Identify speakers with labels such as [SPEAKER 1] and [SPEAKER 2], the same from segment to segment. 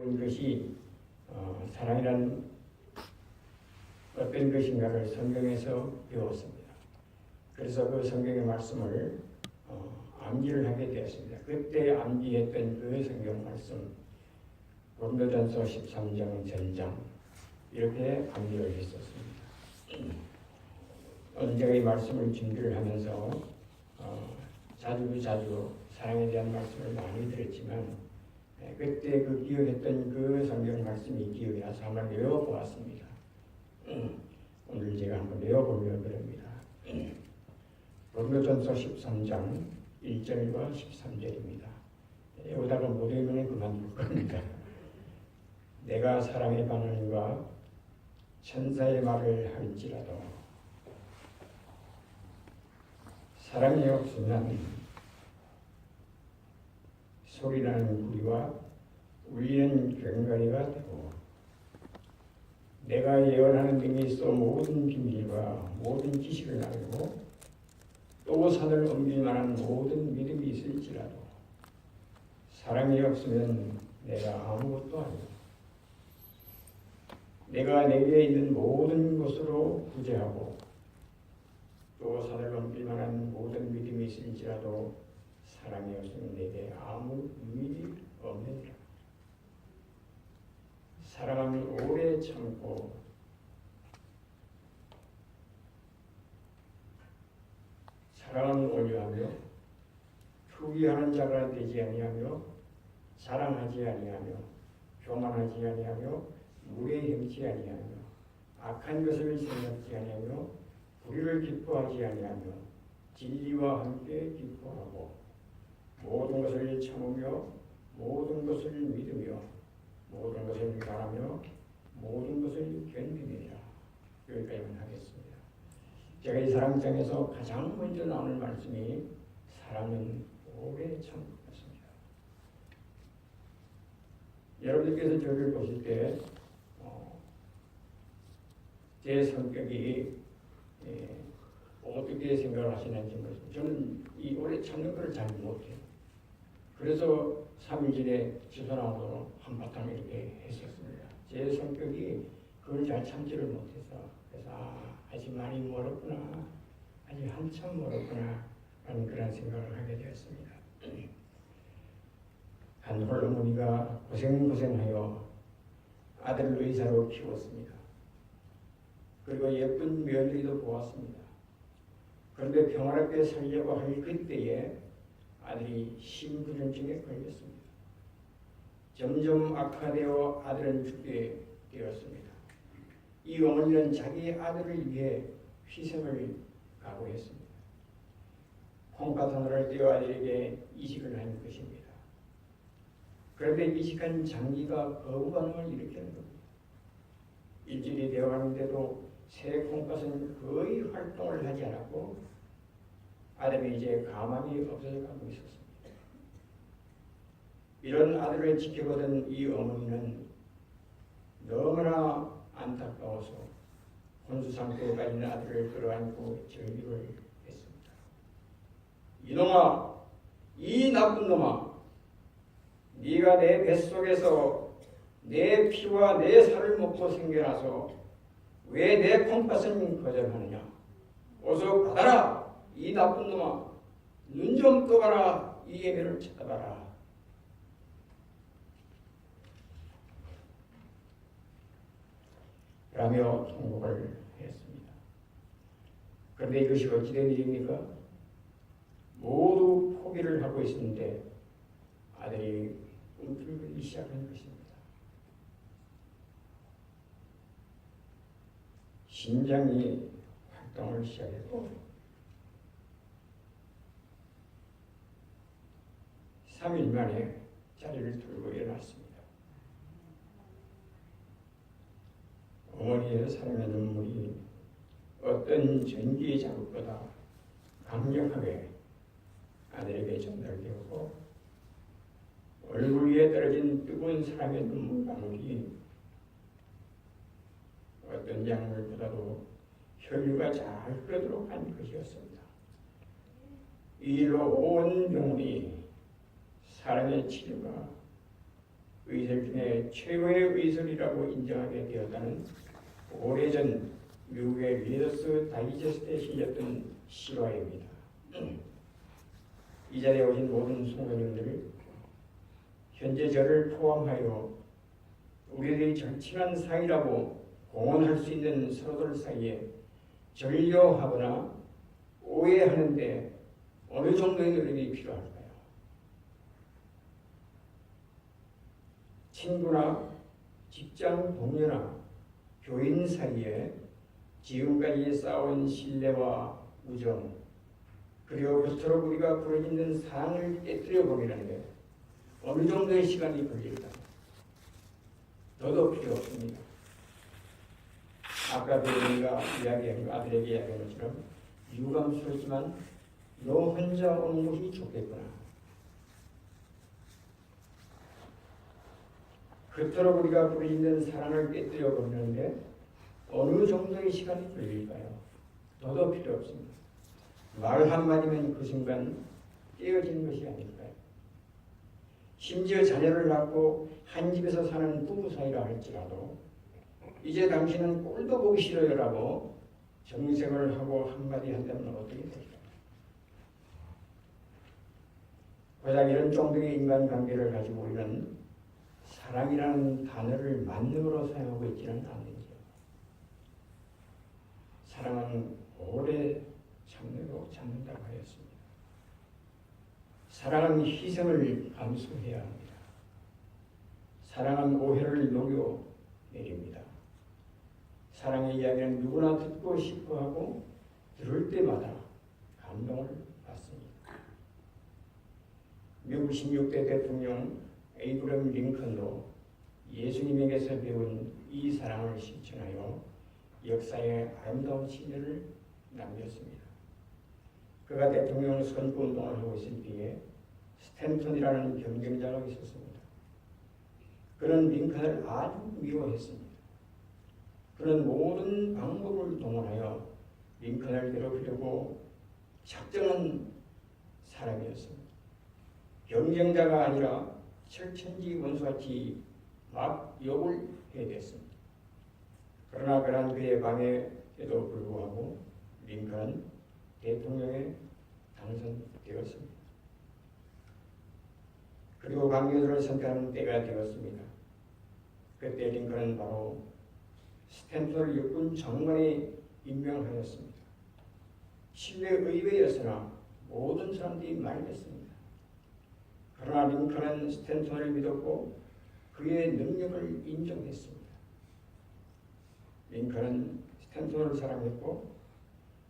[SPEAKER 1] 이것이 사랑이란 어떤 것인가를 성경에서 배웠습니다. 그래서 그 성경의 말씀을 암기를 하게 되었습니다. 그때 암기했던 그 성경 말씀 고린도전서 13장 전장 이렇게 암기를 했었습니다. 오늘 제가 이 말씀을 준비를 하면서 자주 사랑에 대한 말씀을 많이 들었지만 그때 그 기억했던 그 성경 말씀이 기억이 나서 한번 외워보았습니다. 오늘 제가 한번 외워보려고 합니다. 고린도전서 13장 1절과 13절입니다. 외우다가 못 외우면 그만둘 겁니다. 내가 사랑의 바늘과 천사의 말을 할지라도 사랑이 없으면 소리나는 구리와 울리는 경가리가 되고 내가 예언하는 등이 있어 모든 비밀과 모든 지식을 알고 또 산을 옮길 만한 모든 믿음이 있을지라도 사랑이 없으면 내가 아무것도 아니고 내가 내게 있는 모든 것으로 구제하고 또 산을 옮길 만한 모든 믿음이 있을지라도 사랑이 없으면 내게 아무 의미 없느니라. 사랑은 오래 참고 사랑은 온유하며 투기하는 자가 되지 아니하며 자랑하지 아니하며 교만하지 아니하며 무례 행치 아니하며 악한 것을 생각지 아니하며 불의를 기뻐하지 아니하며 진리와 함께 기뻐하고 모든 것을 참으며 모든 것을 믿으며 모든 것을 바라며 모든 것을 견디느니라. 여기까지만 하겠습니다. 제가 이 사랑장에서 가장 먼저 나오는 말씀이 사랑은 오래 참습니다. 여러분들께서 저를 보실 때 제 성격이 어떻게 생각을 하시는지 모르겠습니다. 저는 이 오래 참는 것을 잘 못해요. 그래서 3일 전에 주소나무로 한바탕 이렇게 했었습니다. 제 성격이 그걸 잘 참지를 못해서 그래서 아직 많이 멀었구나, 아직 한참 멀었구나 라는 그런 생각을 하게 되었습니다. 한 홀로머니가 고생하여 아들을 의사로 키웠습니다. 그리고 예쁜 며느리도 보았습니다. 그런데 평화롭게 살려고 할 그때에 아들이 심부전증에 걸렸습니다. 점점 악화되어 아들은 죽게 되었습니다. 이 어머니는 자기 아들을 위해 희생을 각오했습니다. 콩팥 하나를 떼어 아들에게 이식을 한 것입니다. 그런데 이식한 장기가 거부 반응을 일으키는 겁니다. 일주일이 되어가는데도 새 콩팥은 거의 활동을 하지 않았고 아들이 이제 가망이 없어져 가고 있었습니다. 이런 아들을 지켜보던 이 어머니는 너무나 안타까워서 혼수 상태에 빠진 아들을 끌어안고 절규를 했습니다. 이놈아, 이 나쁜 놈아, 네가 내 뱃속에서 내 피와 내 살을 먹고 생겨나서 왜 내 콩팥은 거절하느냐? 어서 받아라! 이 나쁜 놈아, 눈 좀 떠봐라. 이 애매를 쳐다봐라. 라며 통곡을 했습니다. 그런데 이것이 어찌된 일입니까? 모두 포기를 하고 있었는데 아들이 꿈틀거리기 시작한 것입니다. 심장이 활동을 시작했고 3일 만에 자리를 들고 일어났습니다. 어머니의 사랑의 눈물이 어떤 전기의 자극보다 강력하게 아들에게 전달되었고 얼굴 위에 떨어진 뜨거운 사랑의 눈물 방울이 어떤 약물보다도 혈류가 잘 흐르도록 한 것이었습니다. 이 일로 온 병원이 사랑의 치료가 의설 중에 최고의 의설이라고 인정하게 되었다는 오래전 미국의 리더스 다이제스트에 실렸던 실화입니다. 이 자리에 오신 모든 성도님들, 현재 저를 포함하여 우리들이 절친한 사이라고 공언할 수 있는 서로들 사이에 절려하거나 오해하는데 어느 정도의 노력이 필요할까요? 친구나 직장 동료나 교인 사이에 지금까지 쌓아온 신뢰와 우정, 그리고 그토록 우리가 부르짖는 사랑을 깨뜨려 버리는데 어느 정도의 시간이 걸릴까? 더도 필요 없습니다. 아까 우리가 이야기한 아들에게 이야기한 것처럼 유감스럽지만 너 혼자 오는 것이 좋겠구나. 그토록 우리가 부르짖는 사랑을 깨뜨려 버리는데 어느 정도의 시간이 걸릴까요? 더도 필요 없습니다. 말 한마디면 그 순간 깨어지는 것이 아닐까요? 심지어 자녀를 낳고 한 집에서 사는 부부 사이라 할지라도 이제 당신은 꼴도 보기 싫어요라고 정색을 하고 한마디 한다면 어떻게 될까요? 고작 이런 정도의 인간관계를 가지고 우리는 사랑이라는 단어를 만능으로 사용하고 있지는 않는지요. 사랑은 오래 참는다고 하였습니다. 사랑은 희생을 감수해야 합니다. 사랑은 오해를 녹여내립니다. 사랑의 이야기는 누구나 듣고 싶어하고 들을 때마다 감동을 받습니다. 미국 16대 대통령 에이브럼 링컨도 예수님에게서 배운 이 사랑을 실천하여 역사에 아름다운 신뢰를 남겼습니다. 그가 대통령 선거운동을 하고 있을 때에 스탠턴이라는 경쟁자가 있었습니다. 그는 링컨을 아주 미워했습니다. 그는 모든 방법을 동원하여 링컨을 괴롭히려고 작정한 사람이었습니다. 경쟁자가 아니라 철천지 원수같이 막 욕을 해댔습니다. 그러나 그런 그의 방해에도 불구하고 링컨은 대통령에 당선되었습니다. 그리고 관계자를 선택하는 때가 되었습니다. 그때 링컨은 바로 스탠퍼드 육군 장관에 임명하였습니다. 실내 의회였으나 모든 사람들이 말렸습니다. 그러나 링컨은 스탠턴을 믿었고 그의 능력을 인정했습니다. 링컨은 스탠턴을 사랑했고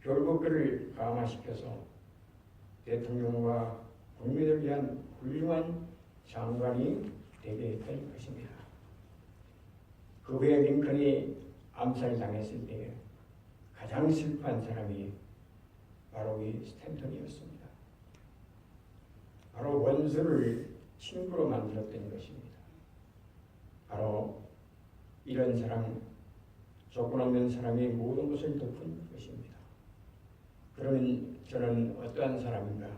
[SPEAKER 1] 결국 그를 감화시켜서 대통령과 국민을 위한 훌륭한 장관이 되게 했던 것입니다. 그 후에 링컨이 암살당했을 때 가장 슬퍼한 사람이 바로 이 스탠턴이었습니다. 바로 원수를 친구로 만들었던 것입니다. 바로 이런 사랑, 조건 없는 사람이 모든 것을 덮은 것입니다. 그러면 저는 어떠한 사람인가?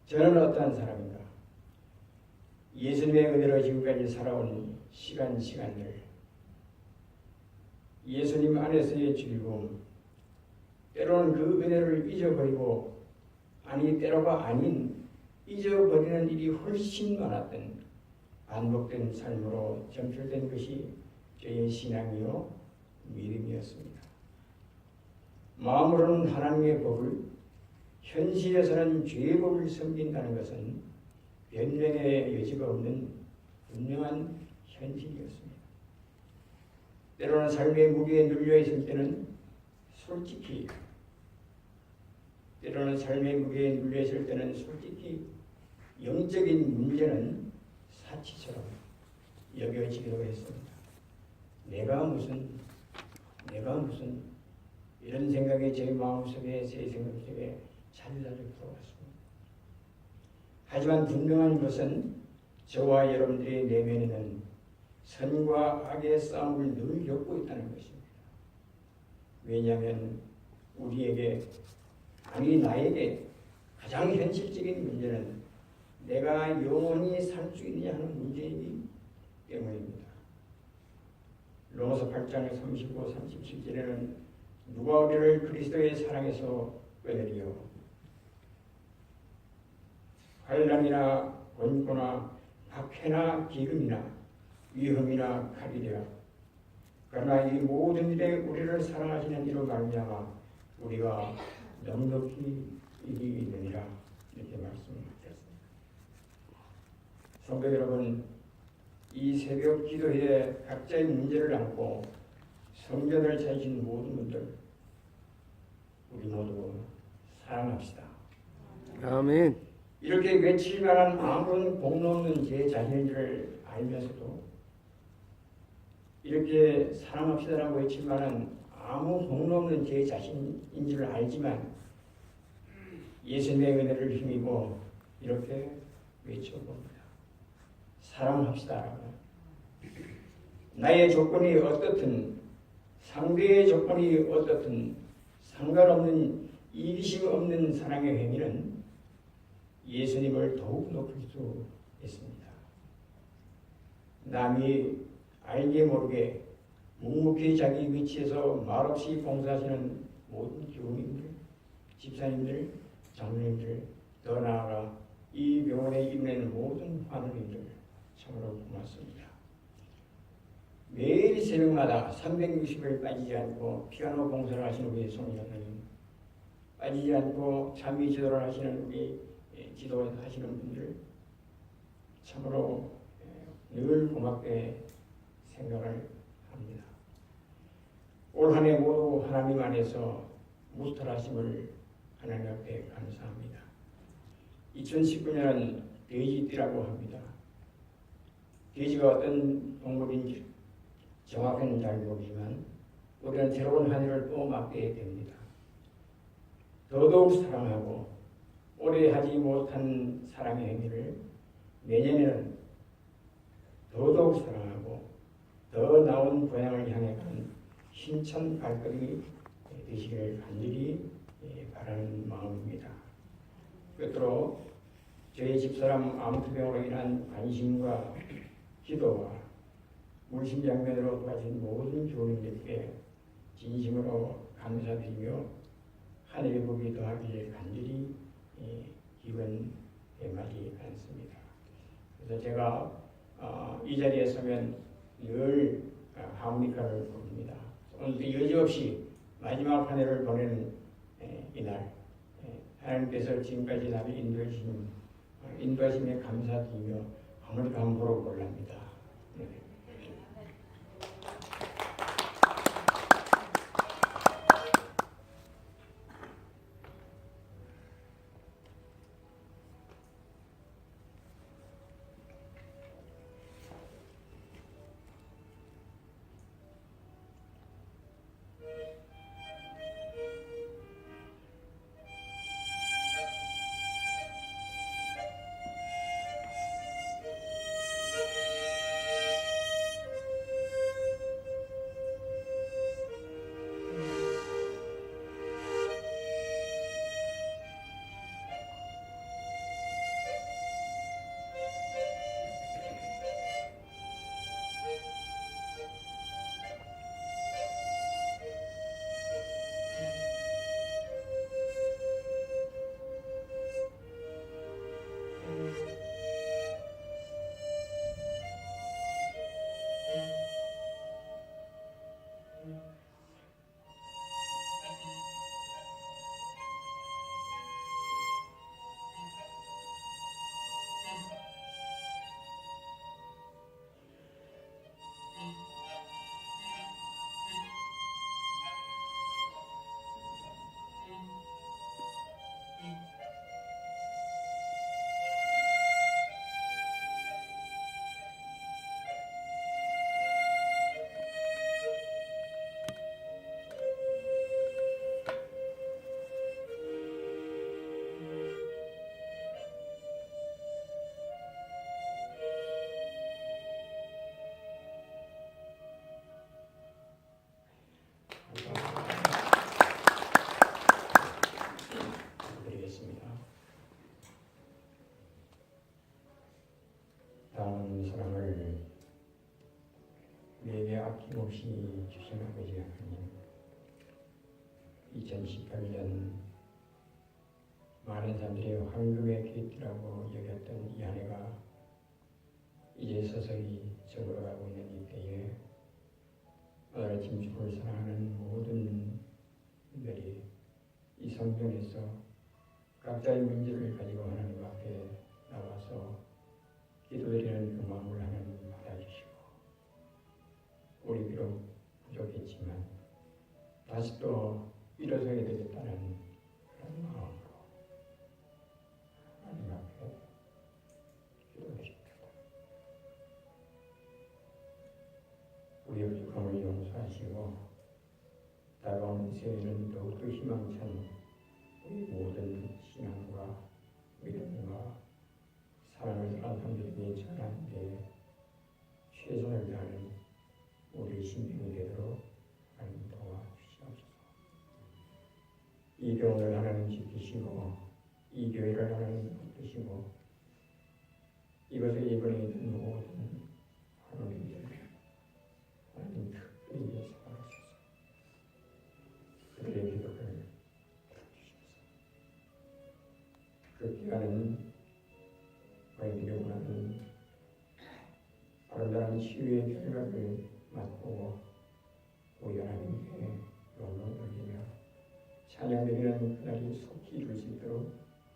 [SPEAKER 1] 저는 어떠한 사람인가? 예수님의 은혜로 지금까지 살아온 시간들, 예수님 안에서의 즐거움, 때로는 그 은혜를 잊어버리고, 아니 때로가 아닌 잊어버리는 일이 훨씬 많았던 반복된 삶으로 점철된 것이 저의 신앙이요 믿음이었습니다. 마음으로는 하나님의 법을, 현실에서는 죄의 법을 섬긴다는 것은 변명의 여지가 없는 분명한 현실이었습니다. 때로는 삶의 무게에 눌려 있을 때는 솔직히, 때로는 삶의 무게에 눌려 있을 때는 솔직히 영적인 문제는 사치처럼 여겨지기도 했습니다. 내가 무슨 이런 생각이 제 마음속에, 제 생각 속에 자주자주 들어왔습니다. 하지만 분명한 것은 저와 여러분들의 내면에는 선과 악의 싸움을 늘 겪고 있다는 것입니다. 왜냐하면 우리에게, 아니 나에게 가장 현실적인 문제는 내가 영원히 살 수 있느냐 하는 문제이기 야고보서 8장 35, 37절에는 누가 우리를 그리스도의 사랑에서 빼내리요 환난이나 권고나 박해나 기근이나 위험이나 칼이랴 그러나 이 모든 일에 우리를 사랑하시는 이로 말미암아 우리가 넉넉히 이기느니라 이렇게 말씀하셨습니다. 성도 여러분, 이 새벽 기도회에 각자의 문제를 안고 성전을 찾으신 모든 분들 우리 모두 사랑합시다.
[SPEAKER 2] 아멘.
[SPEAKER 1] 이렇게 외칠 만한 아무런 공로 없는 제 자신인 줄 알면서도 이렇게 사랑합시다라고 외칠 만한 아무 공로 없는 제 자신인 줄 알지만 예수님의 은혜를 힘입어 이렇게 외쳐봅니다. 사랑합시다. 나의 조건이 어떻든 상대의 조건이 어떻든 상관없는 이기심 없는 사랑의 행위는 예수님을 더욱 높일 수 있습니다. 남이 알게 모르게 묵묵히 자기 위치에서 말없이 봉사하시는 모든 교우님들, 집사님들, 장로님들, 더 나아가 이 병원에 입는 모든 환우님들 참으로 고맙습니다. 매일 새벽마다 360일 빠지지 않고 피아노 봉사를 하시는 우리 성도님, 빠지지 않고 잠이 지도를 하시는 우리 기도하시는 분들 참으로 늘 고맙게 생각을 합니다. 올 한 해 모두 하나님 안에서 무탈하심을 하나님 앞에 감사합니다. 2019년은 돼지띠라고 합니다. 돼지가 어떤 동물인지 정확히는 잘 모르지만 우리는 새로운 한 해를 또 맞게 됩니다. 더더욱 사랑하고 오래 하지 못한 사랑의 행위를 내년에는 더더욱 사랑하고 더 나은 고향을 향해 가는 힘찬 발걸음이 되시기를 간절히 바라는 마음입니다. 끝으로 저희 집사람 암투병으로 인한 관심과 기도와 물심장면으로 도와준 모든 교우님들께 진심으로 감사드리며 하늘의 복이 더하기를 간절히 기원하지 않습니다. 그래서 제가 이 자리에 서면 늘 하모니카를 부릅니다. 오늘도 여지없이 마지막 한 해를 보내는 이날 하나님께서 지금까지 나를 인도하심에 감사드리며 하모니카 한 번 불러볼랍니다. 우리에게 아낌없이 주신 아버지 하나님, 2018년 많은 사람들이 황금의 깃이라고 여겼던 이 한 해가 이제 서서히 적어가고 있는 이때에 오늘 아침 주를 사랑하는 모든 분들이 이 성경에서 각자의 문제를 가지고 하나님 앞에 나와서 기도드리는 그 마음을 하나님 받아주시고, 우리 비록 부족했지만 다시 또 일어서야 되겠다는 그런 마음으로 하나님 앞에 기도드립니다. 우리의 부족함을 용서하시고 다가오는 새해에는 더욱더 희망찬 우리 모든 신앙과 믿음과 사랑을 다한 사람들에게 전하는 데 최선을 다하는 우리 신명이 되도록 하나님 도와주시옵소서. 이 병을 하나님 지키시고 이 교회를 하나님 붙드시고 이것에 이번에 있는 모든 하나님들 하나님 특별히 예수하소서. 그들의 기도를 들어주셔서 그 기간은 너희들이 원하는 아름다운 치유의 결과를 맛보고 우리 하나님께 영광 돌리며 찬양드리는 그날이 속히 이룰 수 있도록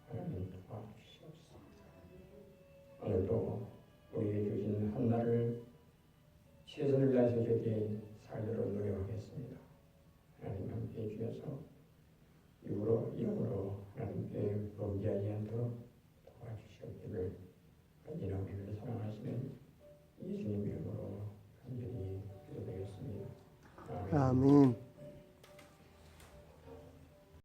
[SPEAKER 1] 하나님 도와주시옵소서. 오늘도 우리에게 주신 한날을 최선을 다해서 저에게 살도록 노력하겠습니다. 하나님 함께 해주셔서 영으로 하나님께 범죄하지 않도록 도와주시옵기를 언제나 우리를 사랑하시는 예수님 이름으로 간절히 기도드렸습니다. 아멘.
[SPEAKER 2] 아멘.